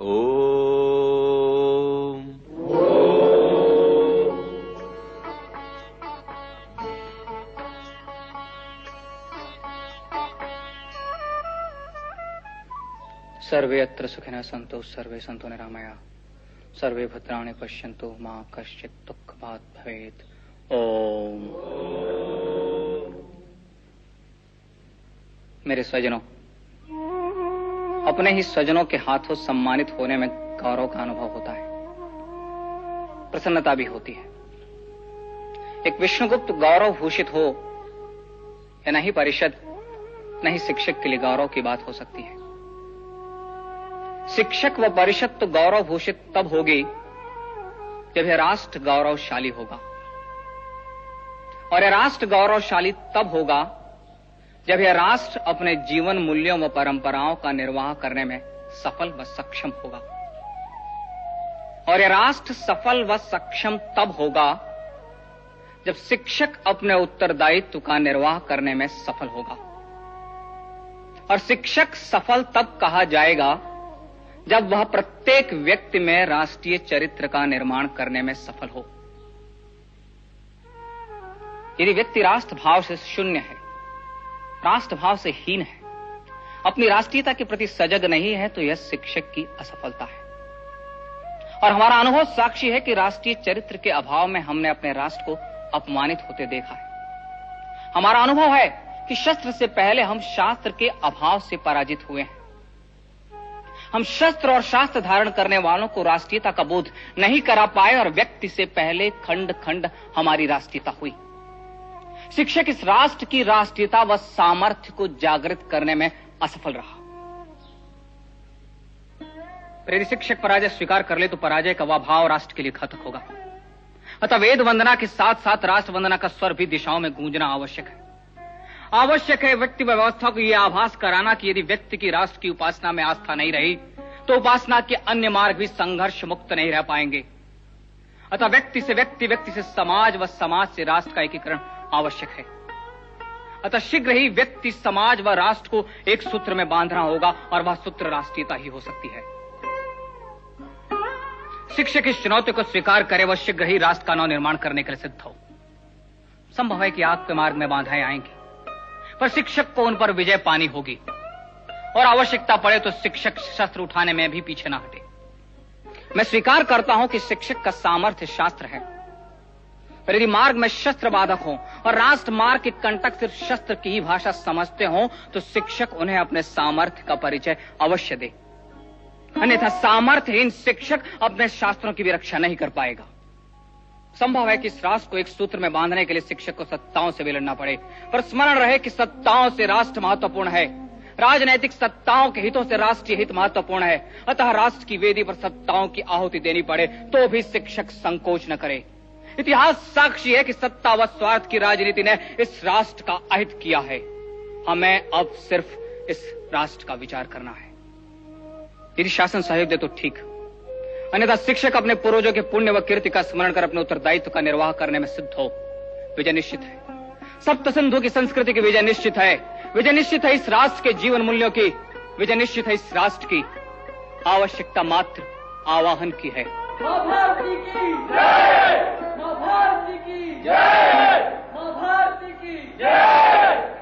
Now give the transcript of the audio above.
ओम। सर्वे अत्र सुखिनः सन्तु सर्वे सन्तु निरामया सर्वे भद्राणि पश्यन्तु मा कश्चित् दुःखभाग् भवेत्। ओम। मेरे स्वजनों, अपने ही स्वजनों के हाथों सम्मानित होने में गौरव का अनुभव होता है, प्रसन्नता भी होती है। एक विष्णुगुप्त गौरव भूषित हो या नहीं परिषद, नहीं शिक्षक के लिए गौरव की बात हो सकती है। शिक्षक व परिषद तो गौरव भूषित तब होगी जब यह राष्ट्र गौरवशाली होगा, और यह राष्ट्र गौरवशाली तब होगा जब यह राष्ट्र अपने जीवन मूल्यों व परंपराओं का निर्वाह करने में सफल व सक्षम होगा, और यह राष्ट्र सफल व सक्षम तब होगा जब शिक्षक अपने उत्तरदायित्व का निर्वाह करने में सफल होगा, और शिक्षक सफल तब कहा जाएगा जब वह प्रत्येक व्यक्ति में राष्ट्रीय चरित्र का निर्माण करने में सफल हो। यदि व्यक्ति राष्ट्र भाव से शून्य है, राष्ट्र भाव से हीन है, अपनी राष्ट्रीयता के प्रति सजग नहीं है, तो यह शिक्षक की असफलता है। और हमारा अनुभव साक्षी है कि राष्ट्रीय चरित्र के अभाव में हमने अपने राष्ट्र को अपमानित होते देखा है। हमारा अनुभव है कि शस्त्र से पहले हम शास्त्र के अभाव से पराजित हुए हैं। हम शस्त्र और शास्त्र धारण करने वालों को राष्ट्रीयता का बोध नहीं करा पाए, और व्यक्ति से पहले खंड खंड हमारी राष्ट्रीयता हुई। शिक्षक इस राष्ट्र की राष्ट्रीयता व सामर्थ्य को जागृत करने में असफल रहा। यदि शिक्षक पराजय स्वीकार कर ले तो पराजय का वह भाव राष्ट्र के लिए घातक होगा। अतः वेद वंदना के साथ साथ राष्ट्र वंदना का स्वर भी दिशाओं में गूंजना आवश्यक है। आवश्यक है व्यक्ति व्यवस्था को यह आभास कराना कि यदि व्यक्ति की राष्ट्र की उपासना में आस्था नहीं रही तो उपासना के अन्य मार्ग भी संघर्ष मुक्त नहीं रह पाएंगे। अतः व्यक्ति से व्यक्ति, व्यक्ति से समाज व समाज से राष्ट्र का एकीकरण आवश्यक है। अतः शीघ्र ही व्यक्ति, समाज व राष्ट्र को एक सूत्र में बांधना होगा, और वह सूत्र राष्ट्रीयता ही हो सकती है। शिक्षक इस चुनौती को स्वीकार करे, वह शीघ्र ही राष्ट्र का नव निर्माण करने के लिए सिद्ध हो। संभव है कि आग के मार्ग में बाधाएं आएंगी, पर शिक्षक को उन पर विजय पानी होगी, और आवश्यकता पड़े तो शिक्षक शस्त्र उठाने में भी पीछे न हटे। मैं स्वीकार करता हूं कि शिक्षक का सामर्थ्य शास्त्र है, पर यदि मार्ग में शस्त्र बाधक हो और राष्ट्र मार्ग के कंटक सिर्फ शस्त्र की ही भाषा समझते हो, तो शिक्षक उन्हें अपने सामर्थ्य का परिचय अवश्य दे। अन्यथा सामर्थ्यहीन शिक्षक अपने शास्त्रों की भी रक्षा नहीं कर पाएगा। संभव है कि इस राष्ट्र को एक सूत्र में बांधने के लिए शिक्षक को सत्ताओं से भी लड़ना पड़े, पर स्मरण रहे कि सत्ताओं से राष्ट्र महत्वपूर्ण है, राजनैतिक सत्ताओं के हितों से राष्ट्रीय हित महत्वपूर्ण है। अतः राष्ट्र की वेदी पर सत्ताओं की आहुति देनी पड़े तो भी शिक्षक संकोच न करे। इतिहास साक्षी है कि सत्ता व स्वार्थ की राजनीति ने इस राष्ट्र का अहित किया है। हमें अब सिर्फ इस राष्ट्र का विचार करना है। यदि शासन सहयोग दे तो ठीक, अन्यथा शिक्षक अपने पूर्वजों के पुण्य व कीर्ति का स्मरण कर अपने उत्तरदायित्व का निर्वाह करने में सिद्ध हो। विजय निश्चित है। सप्त सिंधु की संस्कृति की विजय निश्चित है। विजय निश्चित है इस राष्ट्र के जीवन मूल्यों की। विजय निश्चित है इस राष्ट्र की। आवश्यकता मात्र आवाहन की है। मां भारती की जय, मां भारती की जय, मां भारती की जय।